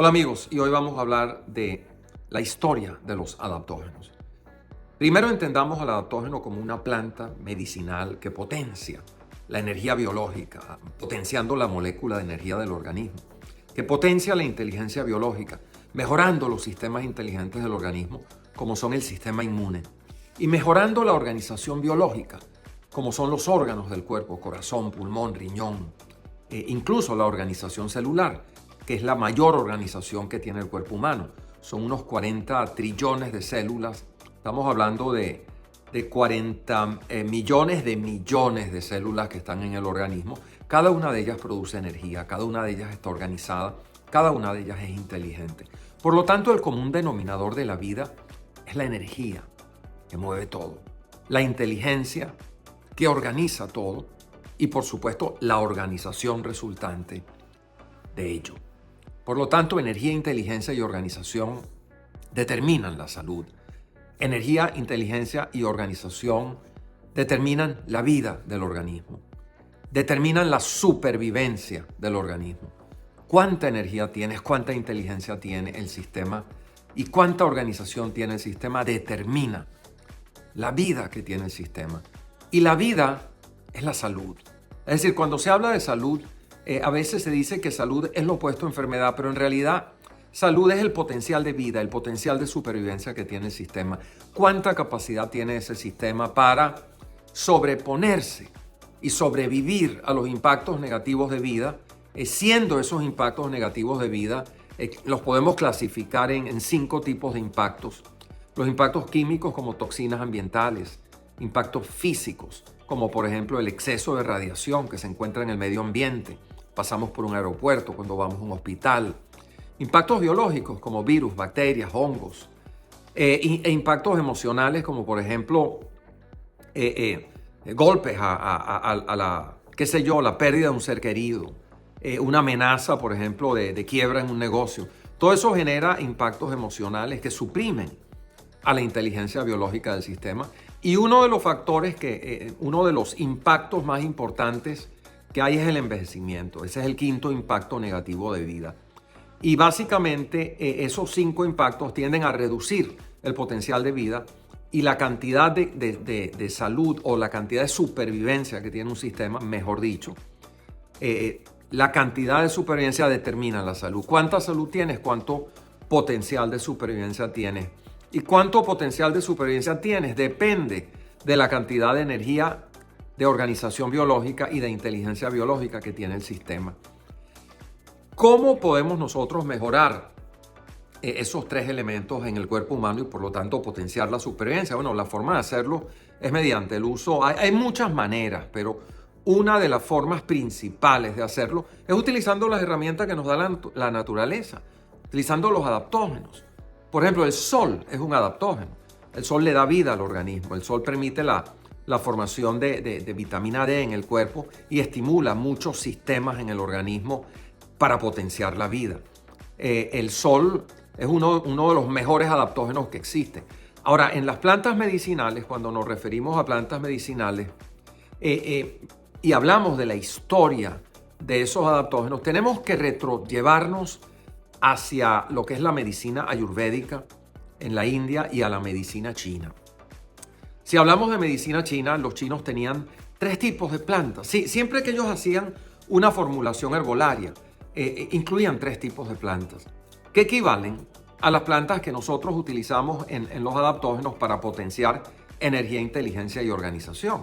Hola amigos, y hoy vamos a hablar de la historia de los adaptógenos. Primero entendamos al adaptógeno como una planta medicinal que potencia la energía biológica, potenciando la molécula de energía del organismo, que potencia la inteligencia biológica, mejorando los sistemas inteligentes del organismo, como son el sistema inmune, y mejorando la organización biológica, como son los órganos del cuerpo, corazón, pulmón, riñón, incluso la organización celular, que es la mayor organización que tiene el cuerpo humano. Son unos 40 trillones de células. Estamos hablando de 40 millones de células que están en el organismo. Cada una de ellas produce energía, cada una de ellas está organizada, cada una de ellas es inteligente. Por lo tanto, el común denominador de la vida es la energía que mueve todo, la inteligencia que organiza todo y, por supuesto, la organización resultante de ello. Por lo tanto, energía, inteligencia y organización determinan la salud. Energía, inteligencia y organización determinan la vida del organismo. Determinan la supervivencia del organismo. Cuánta energía tienes, cuánta inteligencia tiene el sistema y cuánta organización tiene el sistema determina la vida que tiene el sistema. Y la vida es la salud. Es decir, cuando se habla de salud, a veces se dice que salud es lo opuesto a enfermedad, pero en realidad salud es el potencial de vida, el potencial de supervivencia que tiene el sistema. ¿Cuánta capacidad tiene ese sistema para sobreponerse y sobrevivir a los impactos negativos de vida? Siendo esos impactos negativos de vida, los podemos clasificar en 5 tipos de impactos. Los impactos químicos como toxinas ambientales, impactos físicos como por ejemplo el exceso de radiación que se encuentra en el medio ambiente. Pasamos por un aeropuerto, cuando vamos a un hospital. Impactos biológicos como virus, bacterias, hongos. E impactos emocionales como por ejemplo golpes a la pérdida de un ser querido. Una amenaza, por ejemplo, de quiebra en un negocio. Todo eso genera impactos emocionales que suprimen a la inteligencia biológica del sistema. Y uno de los factores uno de los impactos más importantes que hay es el envejecimiento. Ese es el 5º impacto negativo de vida. Y básicamente esos 5 impactos tienden a reducir el potencial de vida y la cantidad de salud o la cantidad de supervivencia que tiene un sistema, mejor dicho. La cantidad de supervivencia determina la salud. ¿Cuánta salud tienes? ¿Cuánto potencial de supervivencia tienes? ¿Y cuánto potencial de supervivencia tienes? Depende de la cantidad de energía, de organización biológica y de inteligencia biológica que tiene el sistema. ¿Cómo podemos nosotros mejorar esos 3 elementos en el cuerpo humano y por lo tanto potenciar la supervivencia? Bueno, la forma de hacerlo es mediante el uso. Hay muchas maneras, pero una de las formas principales de hacerlo es utilizando las herramientas que nos da la naturaleza, utilizando los adaptógenos. Por ejemplo, el sol es un adaptógeno. El sol le da vida al organismo. El sol permite la formación de vitamina D en el cuerpo y estimula muchos sistemas en el organismo para potenciar la vida. El sol es uno de los mejores adaptógenos que existen. Ahora, en las plantas medicinales, cuando nos referimos a plantas medicinales y hablamos de la historia de esos adaptógenos, tenemos que retrollevarnos hacia lo que es la medicina ayurvédica en la India y a la medicina china. Si hablamos de medicina china, los chinos tenían 3 tipos de plantas. Sí, siempre que ellos hacían una formulación herbolaria, incluían 3 tipos de plantas que equivalen a las plantas que nosotros utilizamos en los adaptógenos para potenciar energía, inteligencia y organización.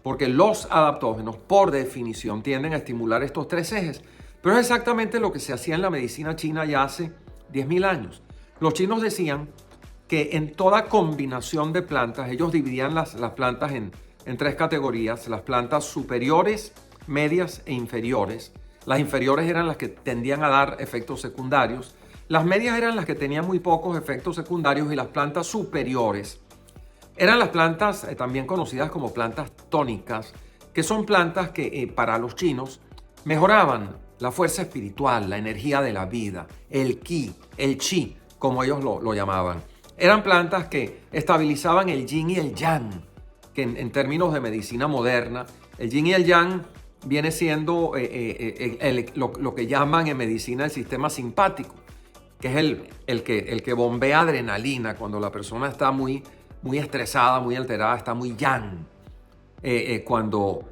Porque los adaptógenos, por definición, tienden a estimular estos 3 ejes. Pero es exactamente lo que se hacía en la medicina china ya hace 10.000 años. Los chinos decían que en toda combinación de plantas, ellos dividían las plantas en 3 categorías: las plantas superiores, medias e inferiores. Las inferiores eran las que tendían a dar efectos secundarios, las medias eran las que tenían muy pocos efectos secundarios y las plantas superiores eran las plantas también conocidas como plantas tónicas, que son plantas que para los chinos mejoraban la fuerza espiritual, la energía de la vida, el ki, el chi, como ellos lo llamaban. Eran plantas que estabilizaban el yin y el yang, que en términos de medicina moderna, el yin y el yang viene siendo lo que llaman en medicina el sistema simpático. que es el que bombea adrenalina cuando la persona está muy estresada, muy alterada, está muy yang. Cuando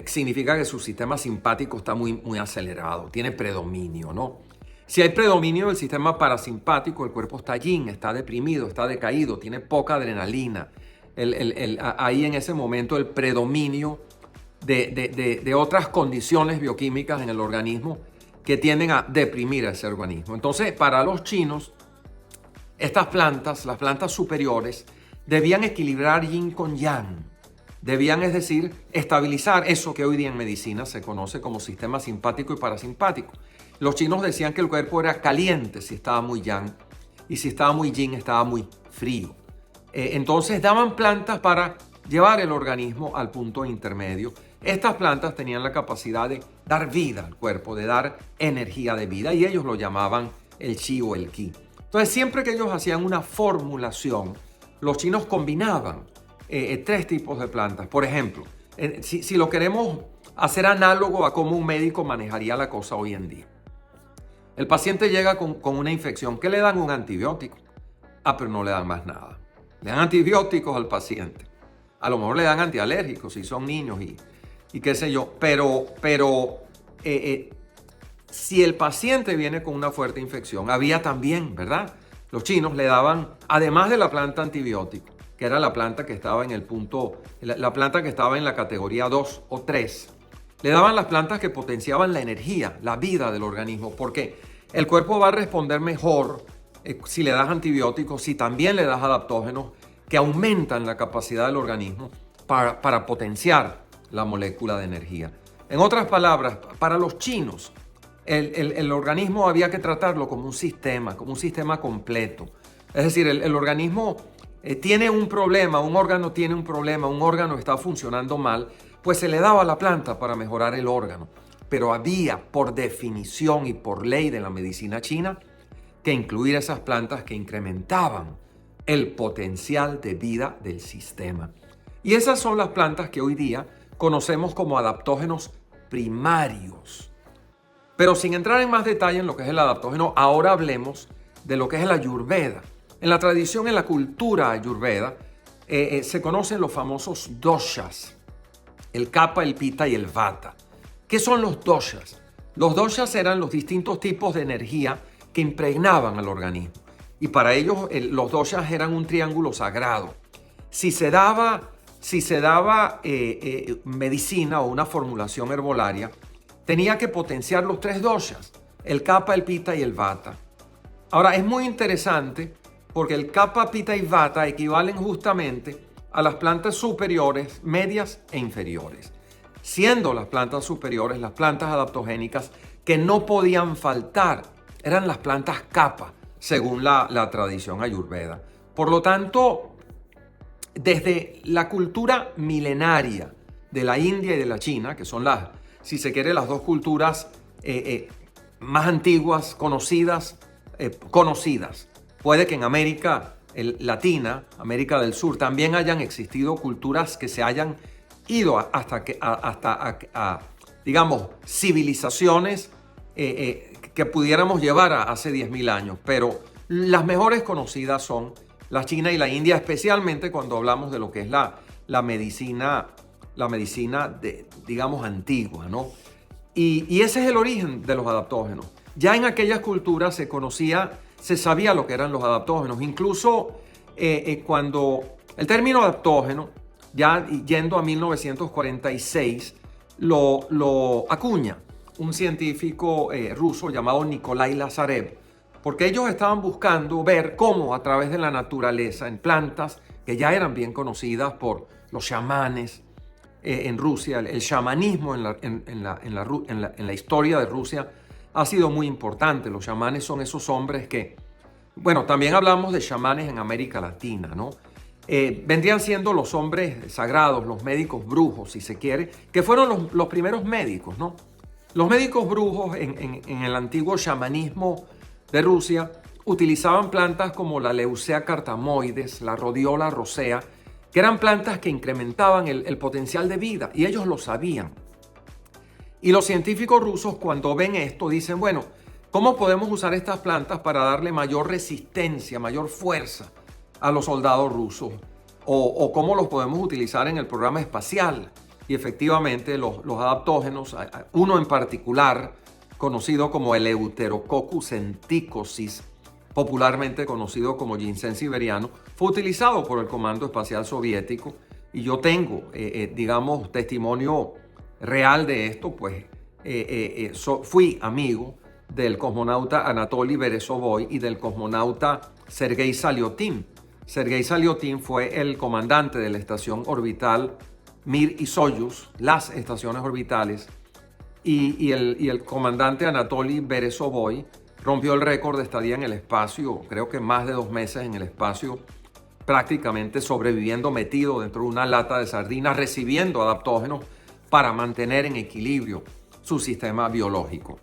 significa que su sistema simpático está muy acelerado, tiene predominio, ¿no? Si hay predominio del sistema parasimpático, el cuerpo está yin, está deprimido, está decaído, tiene poca adrenalina. Ahí en ese momento el predominio de otras condiciones bioquímicas en el organismo que tienden a deprimir a ese organismo. Entonces, para los chinos, estas plantas, las plantas superiores, debían equilibrar yin con yang. Debían, es decir, estabilizar eso que hoy día en medicina se conoce como sistema simpático y parasimpático. Los chinos decían que el cuerpo era caliente si estaba muy yang y si estaba muy yin estaba muy frío. Entonces daban plantas para llevar el organismo al punto intermedio. Estas plantas tenían la capacidad de dar vida al cuerpo, de dar energía de vida, y ellos lo llamaban el chi o el ki. Entonces, siempre que ellos hacían una formulación, los chinos combinaban tres tipos de plantas. Por ejemplo, si lo queremos hacer análogo a cómo un médico manejaría la cosa hoy en día. El paciente llega con una infección. ¿Qué le dan? Un antibiótico. Pero no le dan más nada. Le dan antibióticos al paciente. A lo mejor le dan antialérgicos si son niños y qué sé yo. Pero si el paciente viene con una fuerte infección, había también, ¿verdad? Los chinos le daban, además de la planta antibiótico, que era la planta que estaba en el punto, la planta que estaba en la categoría 2 o 3, le daban las plantas que potenciaban la energía, la vida del organismo, porque el cuerpo va a responder mejor si le das antibióticos, si también le das adaptógenos que aumentan la capacidad del organismo para potenciar la molécula de energía. En otras palabras, para los chinos, el organismo había que tratarlo como un sistema completo. Es decir, el organismo tiene un problema, un órgano tiene un problema, un órgano está funcionando mal, pues se le daba la planta para mejorar el órgano. Pero había, por definición y por ley de la medicina china, que incluir esas plantas que incrementaban el potencial de vida del sistema. Y esas son las plantas que hoy día conocemos como adaptógenos primarios. Pero sin entrar en más detalle en lo que es el adaptógeno, ahora hablemos de lo que es el Ayurveda. En la tradición, en la cultura Ayurveda, se conocen los famosos doshas, el Kapha, el Pitta y el Vata. ¿Qué son los doshas? Los doshas eran los distintos tipos de energía que impregnaban al organismo. Y para ellos los doshas eran un triángulo sagrado. Si se daba medicina o una formulación herbolaria, tenía que potenciar los tres doshas, el Kapha, el Pitta y el Vata. Ahora, es muy interesante porque el Kapha, Pitta y Vata equivalen justamente a las plantas superiores, medias e inferiores, siendo las plantas superiores las plantas adaptogénicas que no podían faltar. Eran las plantas Kapha, según la tradición ayurveda. Por lo tanto, desde la cultura milenaria de la India y de la China, que son si se quiere, las dos culturas más antiguas, conocidas. Puede que en América Latina, América del Sur, también hayan existido culturas que se hayan ido hasta digamos, civilizaciones que pudiéramos llevar a hace 10.000 años. Pero las mejores conocidas son la China y la India, especialmente cuando hablamos de lo que es la medicina digamos, antigua, ¿no? Y ese es el origen de los adaptógenos. Ya en aquellas culturas se sabía lo que eran los adaptógenos. Incluso cuando el término adaptógeno, ya yendo a 1946, lo acuña un científico ruso llamado Nikolai Lazarev, porque ellos estaban buscando ver cómo a través de la naturaleza, en plantas que ya eran bien conocidas por los chamanes en Rusia, el chamanismo en la historia de Rusia ha sido muy importante. Los chamanes son esos hombres que, bueno, también hablamos de chamanes en América Latina, ¿no? Vendrían siendo los hombres sagrados, los médicos brujos, si se quiere, que fueron los primeros médicos, ¿no? Los médicos brujos en el antiguo chamanismo de Rusia utilizaban plantas como la Leucea cartamoides, la Rhodiola rosea, que eran plantas que incrementaban el potencial de vida, y ellos lo sabían. Y los científicos rusos, cuando ven esto, dicen, bueno, ¿Cómo podemos usar estas plantas para darle mayor resistencia, mayor fuerza a los soldados rusos? ¿O cómo los podemos utilizar en el programa espacial? Y efectivamente los adaptógenos, uno en particular, conocido como el Eleutherococcus enterococcus, popularmente conocido como ginseng siberiano, fue utilizado por el Comando Espacial Soviético, y yo tengo, digamos, testimonio real de esto, pues fui amigo del cosmonauta Anatoly Berezovoy y del cosmonauta Sergei Saliotin. Sergei Saliotin fue el comandante de la estación orbital Mir y Soyuz, las estaciones orbitales, y el comandante Anatoly Berezovoy rompió el récord de estadía en el espacio, creo que más de 2 meses en el espacio, prácticamente sobreviviendo metido dentro de una lata de sardinas, recibiendo adaptógenos para mantener en equilibrio su sistema biológico.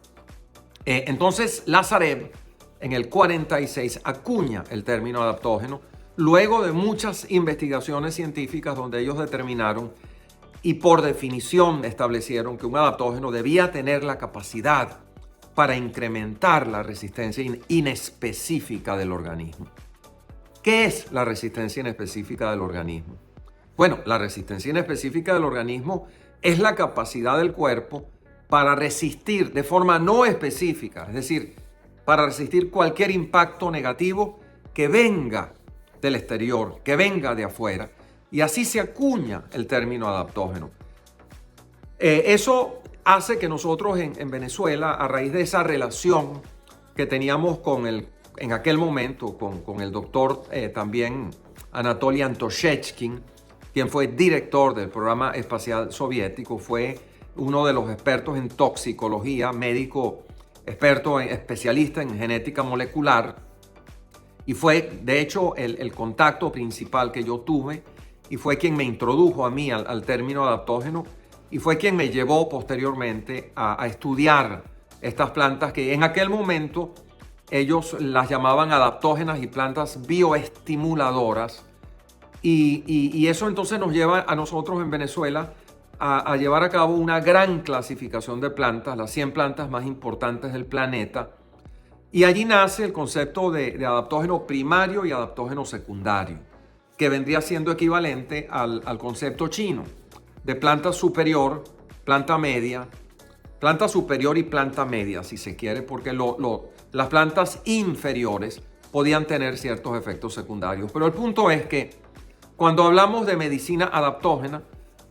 Entonces, Lazarev en el 46 acuña el término adaptógeno luego de muchas investigaciones científicas donde ellos determinaron y por definición establecieron que un adaptógeno debía tener la capacidad para incrementar la resistencia inespecífica del organismo. ¿Qué es la resistencia inespecífica del organismo? Bueno, la resistencia inespecífica del organismo es la capacidad del cuerpo para resistir de forma no específica, es decir, para resistir cualquier impacto negativo que venga del exterior, que venga de afuera, y así se acuña el término adaptógeno. Eso hace que nosotros en Venezuela, a raíz de esa relación que teníamos en aquel momento con el doctor también Anatoly Antoshechkin, quien fue director del programa espacial soviético, fue uno de los expertos en toxicología, médico experto, especialista en genética molecular, y fue de hecho el contacto principal que yo tuve, y fue quien me introdujo a mí al término adaptógeno, y fue quien me llevó posteriormente a estudiar estas plantas que en aquel momento ellos las llamaban adaptógenas y plantas bioestimuladoras, y eso entonces nos lleva a nosotros en Venezuela a llevar a cabo una gran clasificación de plantas, las 100 plantas más importantes del planeta, y allí nace el concepto de adaptógeno primario y adaptógeno secundario, que vendría siendo equivalente al concepto chino de planta superior, planta media, planta superior y planta media, si se quiere, porque las plantas inferiores podían tener ciertos efectos secundarios. Pero el punto es que cuando hablamos de medicina adaptógena,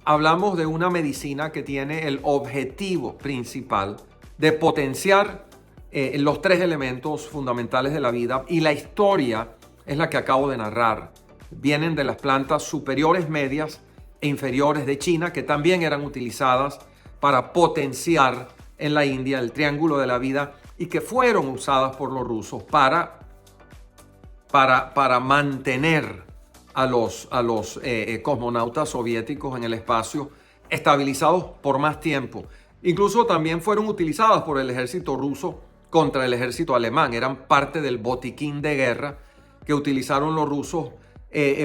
hablamos de una medicina que tiene el objetivo principal de potenciar los 3 elementos fundamentales de la vida, y la historia es la que acabo de narrar. Vienen de las plantas superiores, medias e inferiores de China, que también eran utilizadas para potenciar en la India el triángulo de la vida, y que fueron usadas por los rusos para mantener a los cosmonautas soviéticos en el espacio estabilizados por más tiempo. Incluso también fueron utilizadas por el ejército ruso contra el ejército alemán. Eran parte del botiquín de guerra que utilizaron los rusos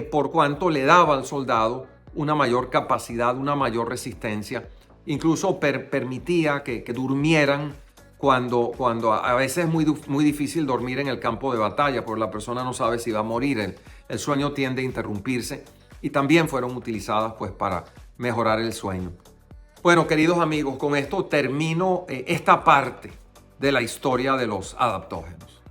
por cuanto le daba al soldado una mayor capacidad, una mayor resistencia. Incluso permitía que durmieran cuando a veces es muy difícil dormir en el campo de batalla, porque la persona no sabe si va a morir. El sueño tiende a interrumpirse, y también fueron utilizadas pues para mejorar el sueño. Bueno, queridos amigos, con esto termino esta parte de la historia de los adaptógenos.